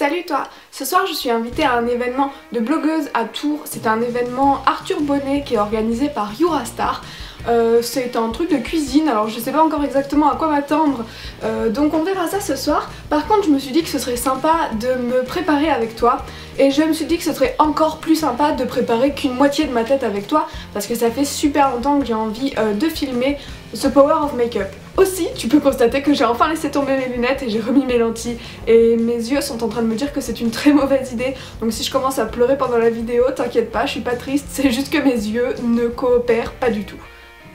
Salut toi! Ce soir je suis invitée à un événement de blogueuses à Tours. C'est un événement Arthur Bonnet qui est organisé par Eurastar. C'est un truc de cuisine, alors je sais pas encore exactement à quoi m'attendre, donc on verra ça ce soir. Par contre je me suis dit que ce serait sympa de me préparer avec toi, et je me suis dit que ce serait encore plus sympa de préparer qu'une moitié de ma tête avec toi, parce que ça fait super longtemps que j'ai envie de filmer ce Power of Makeup. Aussi, tu peux constater que j'ai enfin laissé tomber mes lunettes et j'ai remis mes lentilles, et mes yeux sont en train de me dire que c'est une très mauvaise idée, donc si je commence à pleurer pendant la vidéo, t'inquiète pas, je suis pas triste, c'est juste que mes yeux ne coopèrent pas du tout.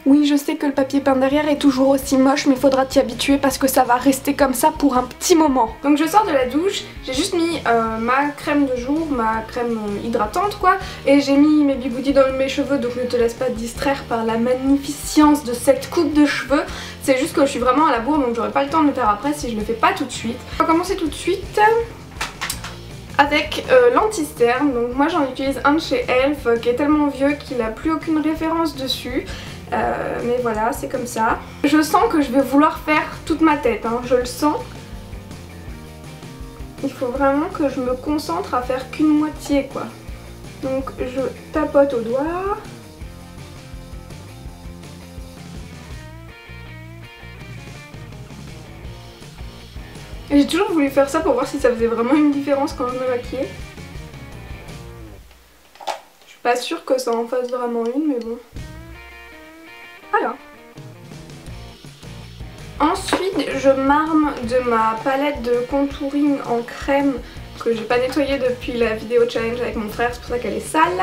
Oui, je sais que le papier peint derrière est toujours aussi moche, mais faudra t'y habituer parce que ça va rester comme ça pour un petit moment. Donc je sors de la douche, j'ai juste mis ma crème de jour, ma crème hydratante quoi, et j'ai mis mes bigoudis dans mes cheveux, donc ne te laisse pas distraire par la magnificence de cette coupe de cheveux. C'est juste que je suis vraiment à la bourre, donc j'aurai pas le temps de le faire après si je le fais pas tout de suite. On va commencer tout de suite avec l'anti-cerne. Donc moi j'en utilise un de chez Elf qui est tellement vieux qu'il a plus aucune référence dessus. Mais voilà, c'est comme ça. Je sens que je vais vouloir faire toute ma tête, hein, je le sens. Il faut vraiment que je me concentre à faire qu'une moitié quoi. Donc je tapote au doigt. J'ai toujours voulu faire ça pour voir si ça faisait vraiment une différence quand je me maquillais. Je suis pas sûre que ça en fasse vraiment une, mais bon. Voilà. Ensuite, je m'arme de ma palette de contouring en crème que j'ai pas nettoyée depuis la vidéo challenge avec mon frère, c'est pour ça qu'elle est sale.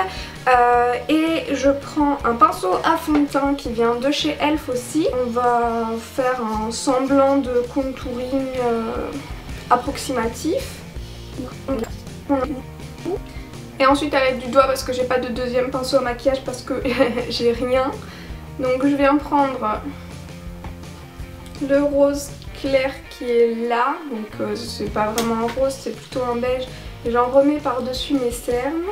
Et je prends un pinceau à fond de teint qui vient de chez Elf aussi. On va faire un semblant de contouring approximatif. Et ensuite à l'aide du doigt, parce que j'ai pas de deuxième pinceau à maquillage parce que j'ai rien. Donc je viens prendre le rose clair qui est là, donc c'est pas vraiment un rose, c'est plutôt un beige, et j'en remets par-dessus mes cernes.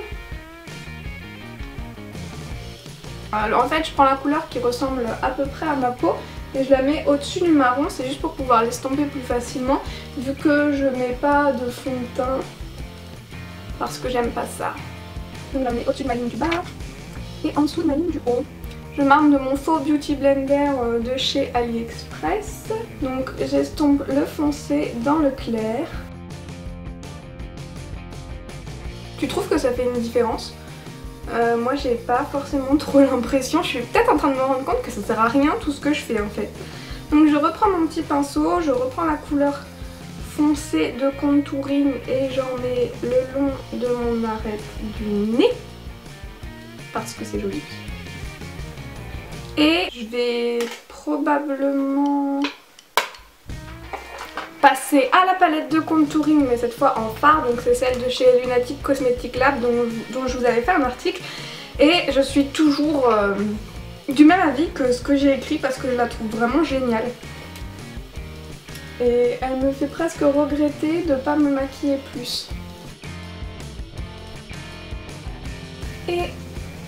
Alors en fait je prends la couleur qui ressemble à peu près à ma peau et je la mets au-dessus du marron, c'est juste pour pouvoir l'estomper plus facilement, vu que je mets pas de fond de teint, parce que j'aime pas ça. Donc je la mets au-dessus de ma ligne du bas et en dessous de ma ligne du haut. Je m'arme de mon faux Beauty Blender de chez AliExpress. Donc j'estompe le foncé dans le clair. Tu trouves que ça fait une différence? Moi j'ai pas forcément trop l'impression. Je suis peut-être en train de me rendre compte que ça sert à rien tout ce que je fais en fait. Donc je reprends mon petit pinceau, je reprends la couleur foncée de contouring et j'en mets le long de mon arête du nez. Parce que c'est joli. Et je vais probablement passer à la palette de contouring, mais cette fois en fard, donc c'est celle de chez Lunatic Cosmetic Lab dont je vous avais fait un article. Et je suis toujours du même avis que ce que j'ai écrit parce que je la trouve vraiment géniale. Et elle me fait presque regretter de ne pas me maquiller plus. Et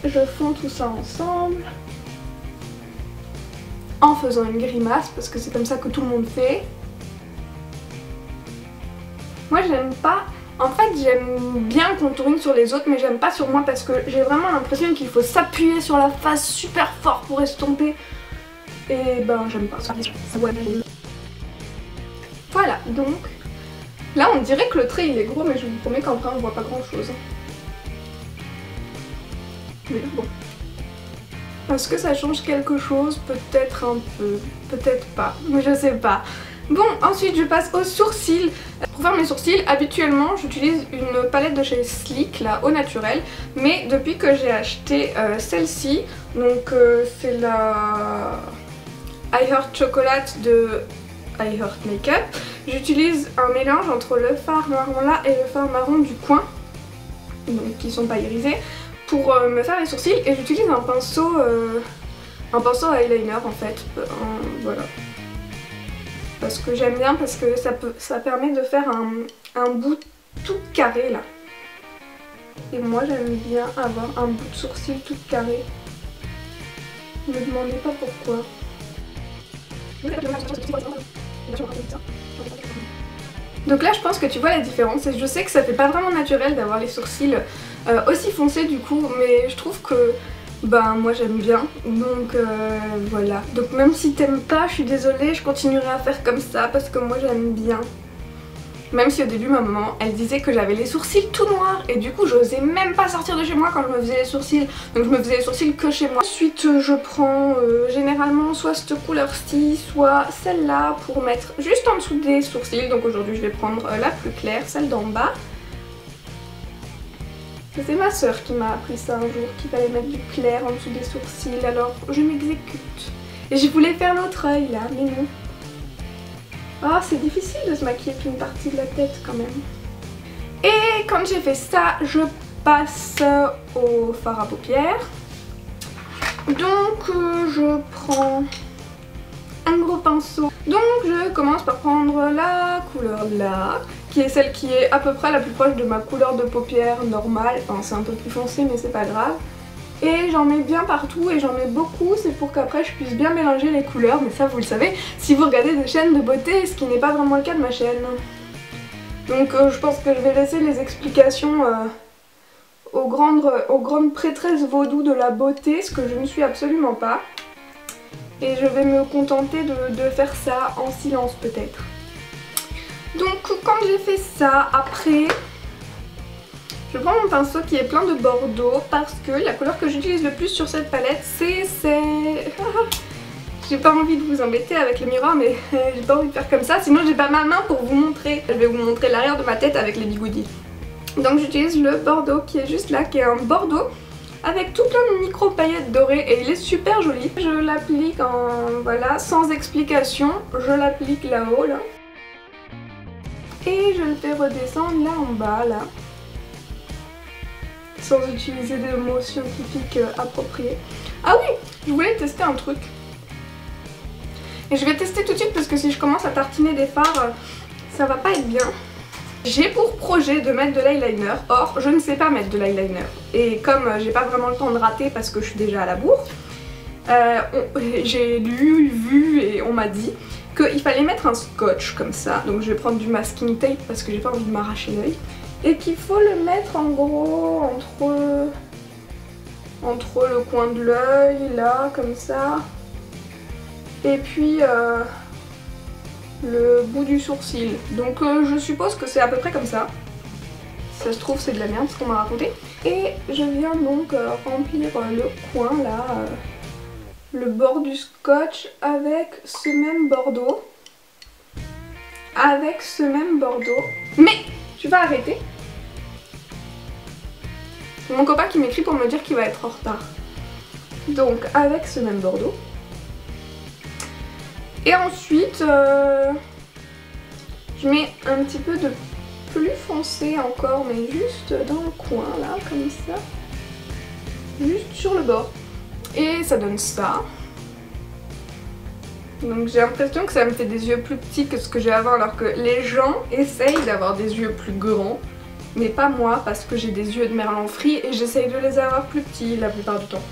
je fonds tout ça ensemble. En faisant une grimace, parce que c'est comme ça que tout le monde fait. Moi j'aime pas, en fait j'aime bien le contouring sur les autres, mais j'aime pas sur moi parce que j'ai vraiment l'impression qu'il faut s'appuyer sur la face super fort pour estomper. Et ben j'aime pas ça. Voilà, donc là on dirait que le trait il est gros, mais je vous promets qu'en vrai on voit pas grand chose. Mais bon. Est-ce que ça change quelque chose? Peut-être un peu, peut-être pas, mais je sais pas. Bon, ensuite je passe aux sourcils. Pour faire mes sourcils, habituellement j'utilise une palette de chez Sleek, là, au naturel. Mais depuis que j'ai acheté celle-ci, donc c'est la I Heart Chocolate de I Heart Makeup, j'utilise un mélange entre le fard marron là et le fard marron du coin, donc qui sont pas irisés, pour me faire les sourcils, et j'utilise un pinceau eyeliner en fait, voilà. Parce que j'aime bien, parce que ça permet de faire un bout tout carré là. Et moi j'aime bien avoir un bout de sourcil tout carré. Ne me demandez pas pourquoi. Donc là je pense que tu vois la différence et je sais que ça fait pas vraiment naturel d'avoir les sourcils aussi foncés du coup, mais je trouve que ben moi j'aime bien, donc voilà. Donc même si t'aimes pas, je suis désolée, je continuerai à faire comme ça parce que moi j'aime bien. Même si au début ma maman elle disait que j'avais les sourcils tout noirs et du coup j'osais même pas sortir de chez moi quand je me faisais les sourcils. Donc je me faisais les sourcils que chez moi. Ensuite je prends généralement soit cette couleur-ci, soit celle-là pour mettre juste en dessous des sourcils. Donc aujourd'hui je vais prendre la plus claire, celle d'en bas. C'est ma soeur qui m'a appris ça un jour, qu'il fallait mettre du clair en dessous des sourcils, alors je m'exécute. Et je voulais faire l'autre œil là, mais non. Oh, c'est difficile de se maquiller qu'une partie de la tête quand même. Et quand j'ai fait ça, je passe au fard à paupières. Donc je prends un gros pinceau. Donc je commence par prendre la couleur là, qui est celle qui est à peu près la plus proche de ma couleur de paupières normale. Enfin c'est un peu plus foncé mais c'est pas grave. Et j'en mets bien partout et j'en mets beaucoup, c'est pour qu'après je puisse bien mélanger les couleurs, mais ça vous le savez si vous regardez des chaînes de beauté, ce qui n'est pas vraiment le cas de ma chaîne. Donc je pense que je vais laisser les explications aux grandes prêtresses vaudou de la beauté, ce que je ne suis absolument pas. Et je vais me contenter de faire ça en silence peut-être. Donc quand j'ai fait ça, après je prends mon pinceau qui est plein de bordeaux parce que la couleur que j'utilise le plus sur cette palette c'est... J'ai pas envie de vous embêter avec le miroir mais j'ai pas envie de faire comme ça, sinon j'ai pas ma main pour vous montrer. Je vais vous montrer l'arrière de ma tête avec les bigoudis. Donc j'utilise le bordeaux qui est juste là, qui est un bordeaux avec tout plein de micro paillettes dorées et il est super joli. Je l'applique en... voilà, sans explication, je l'applique là-haut là. Et je le fais redescendre là en bas là. Sans utiliser de mots scientifiques appropriés. Ah oui, je voulais tester un truc. Et je vais tester tout de suite parce que si je commence à tartiner des fards, ça va pas être bien. J'ai pour projet de mettre de l'eyeliner, or je ne sais pas mettre de l'eyeliner. Et comme j'ai pas vraiment le temps de rater parce que je suis déjà à la bourre, j'ai lu, vu et on m'a dit qu'il fallait mettre un scotch comme ça. Donc je vais prendre du masking tape parce que j'ai pas envie de m'arracher l'œil. Et qu'il faut le mettre en gros entre le coin de l'œil, là, comme ça. Et puis le bout du sourcil. Donc je suppose que c'est à peu près comme ça. Si ça se trouve c'est de la merde ce qu'on m'a raconté. Et je viens donc remplir le coin là, le bord du scotch avec ce même bordeaux. Avec ce même bordeaux. Mais tu vas arrêter. C'est mon copain qui m'écrit pour me dire qu'il va être en retard. Donc avec ce même bordeaux. Et ensuite je mets un petit peu de plus foncé encore, mais juste dans le coin là, comme ça. Juste sur le bord. Et ça donne ça. Donc j'ai l'impression que ça me fait des yeux plus petits que ce que j'ai avant, alors que les gens essayent d'avoir des yeux plus grands. Mais pas moi, parce que j'ai des yeux de merlan frit et j'essaye de les avoir plus petits la plupart du temps.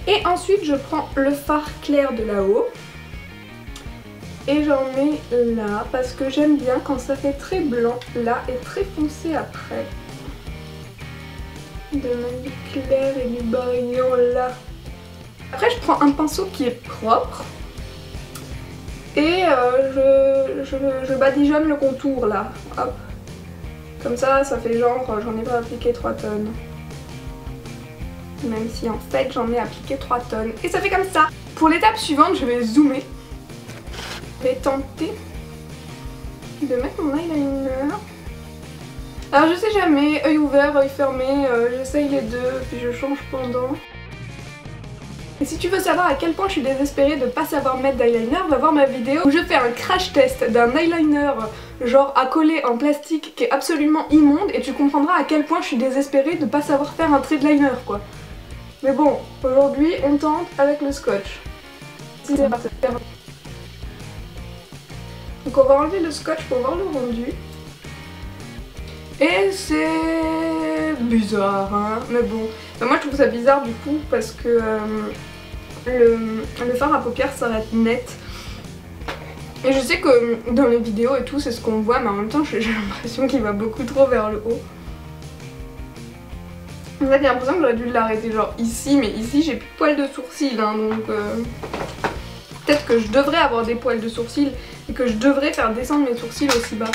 Et ensuite je prends le fard clair de là-haut. Et j'en mets là, parce que j'aime bien quand ça fait très blanc là et très foncé après. De mettre du clair et du brillant là. Après je prends un pinceau qui est propre. Et je badigeonne le contour là, hop. Comme ça, ça fait genre, j'en ai pas appliqué 3 tonnes. Même si en fait j'en ai appliqué 3 tonnes. Et ça fait comme ça. Pour l'étape suivante, je vais zoomer. Je vais tenter de mettre mon eyeliner. Alors je sais jamais, œil ouvert, œil fermé, j'essaye les deux, puis je change pendant. Et si tu veux savoir à quel point je suis désespérée de pas savoir mettre d'eyeliner, va voir ma vidéo où je fais un crash test d'un eyeliner genre à coller en plastique qui est absolument immonde et tu comprendras à quel point je suis désespérée de pas savoir faire un trait de liner quoi. Mais bon, aujourd'hui on tente avec le scotch. Donc on va enlever le scotch pour voir le rendu. Et c'est bizarre hein, mais bon. Enfin, moi je trouve ça bizarre du coup parce que le fard à paupières s'arrête net. Et je sais que dans les vidéos et tout c'est ce qu'on voit, mais en même temps j'ai l'impression qu'il va beaucoup trop vers le haut. En fait j'ai l'impression que j'aurais dû l'arrêter genre ici, mais ici j'ai plus de poils de sourcils hein, donc peut-être que je devrais avoir des poils de sourcils et que je devrais faire descendre mes sourcils aussi bas.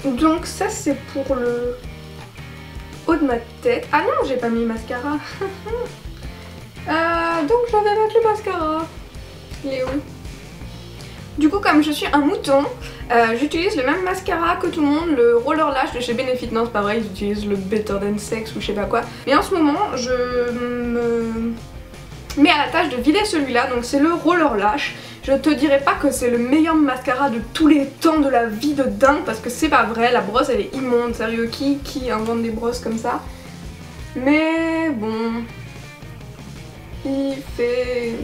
Donc ça c'est pour le haut de ma tête. Ah non, j'ai pas mis le mascara. Donc je vais mettre le mascara. Il est où? Du coup comme je suis un mouton, j'utilise le même mascara que tout le monde, le Roller Lash de chez Benefit. Non c'est pas vrai, j'utilise le Better Than Sex ou je sais pas quoi. Mais en ce moment je me mets à la tâche de vider celui-là, donc c'est le Roller Lash. Je te dirais pas que c'est le meilleur mascara de tous les temps de la vie de dingue parce que c'est pas vrai, la brosse elle est immonde, sérieux, qui invente des brosses comme ça? Mais bon, il fait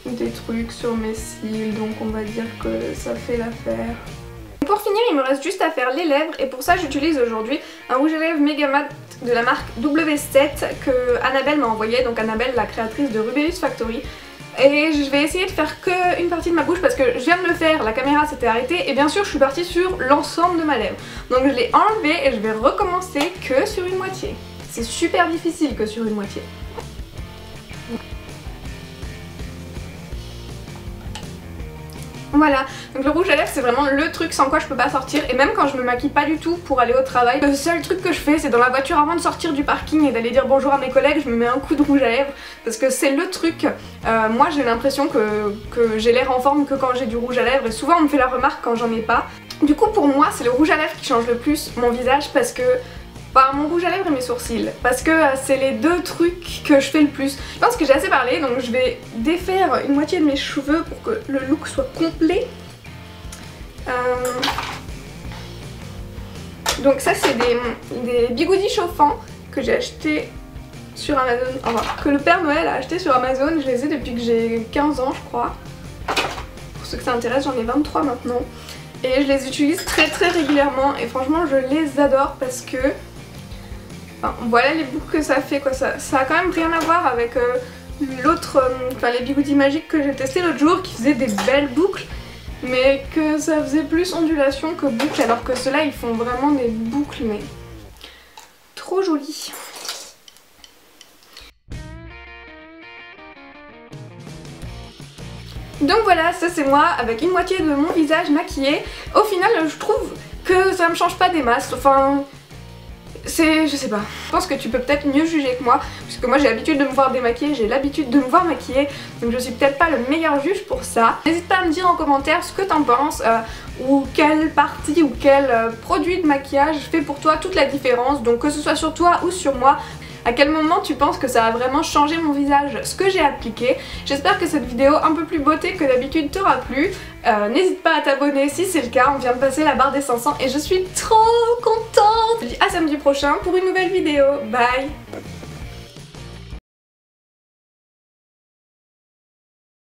des trucs sur mes cils donc on va dire que ça fait l'affaire. Pour finir il me reste juste à faire les lèvres et pour ça j'utilise aujourd'hui un rouge à lèvres méga mat de la marque W7 que Annabelle m'a envoyé, donc Annabelle la créatrice de Rubeus Factory. Et je vais essayer de faire que une partie de ma bouche parce que je viens de le faire, la caméra s'était arrêtée et bien sûr je suis partie sur l'ensemble de ma lèvre. Donc je l'ai enlevé et je vais recommencer que sur une moitié. C'est super difficile que sur une moitié. Voilà, donc le rouge à lèvres c'est vraiment le truc sans quoi je peux pas sortir et même quand je me maquille pas du tout pour aller au travail, le seul truc que je fais c'est dans la voiture avant de sortir du parking et d'aller dire bonjour à mes collègues, je me mets un coup de rouge à lèvres parce que c'est le truc. Moi j'ai l'impression que j'ai l'air en forme que quand j'ai du rouge à lèvres et souvent on me fait la remarque quand j'en ai pas. Du coup pour moi c'est le rouge à lèvres qui change le plus mon visage parce que mon rouge à lèvres et mes sourcils parce que c'est les deux trucs que je fais le plus. Je pense que j'ai assez parlé donc je vais défaire une moitié de mes cheveux pour que le look soit complet. Donc ça c'est des bigoudis chauffants que j'ai acheté sur Amazon, enfin que le Père Noël a acheté sur Amazon. Je les ai depuis que j'ai 15 ans je crois. Pour ceux que ça intéresse, j'en ai 23 maintenant. Et je les utilise très régulièrement et franchement je les adore parce que enfin, voilà les boucles que ça fait quoi, ça a quand même rien à voir avec l'autre, les bigoudis magiques que j'ai testé l'autre jour qui faisaient des belles boucles mais que ça faisait plus ondulation que boucles alors que ceux-là ils font vraiment des boucles mais trop jolies. Donc voilà, ça c'est moi avec une moitié de mon visage maquillé. Au final je trouve que ça me change pas des masses, enfin je sais pas. Je pense que tu peux peut-être mieux juger que moi puisque moi j'ai l'habitude de me voir démaquillée, j'ai l'habitude de me voir maquillée donc je suis peut-être pas le meilleur juge pour ça. N'hésite pas à me dire en commentaire ce que t'en penses ou quelle partie ou quel produit de maquillage fait pour toi toute la différence, donc que ce soit sur toi ou sur moi. À quel moment tu penses que ça a vraiment changé mon visage, ce que j'ai appliqué. J'espère que cette vidéo un peu plus beauté que d'habitude t'aura plu. N'hésite pas à t'abonner si c'est le cas, on vient de passer la barre des 500 et je suis trop contente. Je te dis à samedi prochain pour une nouvelle vidéo. Bye.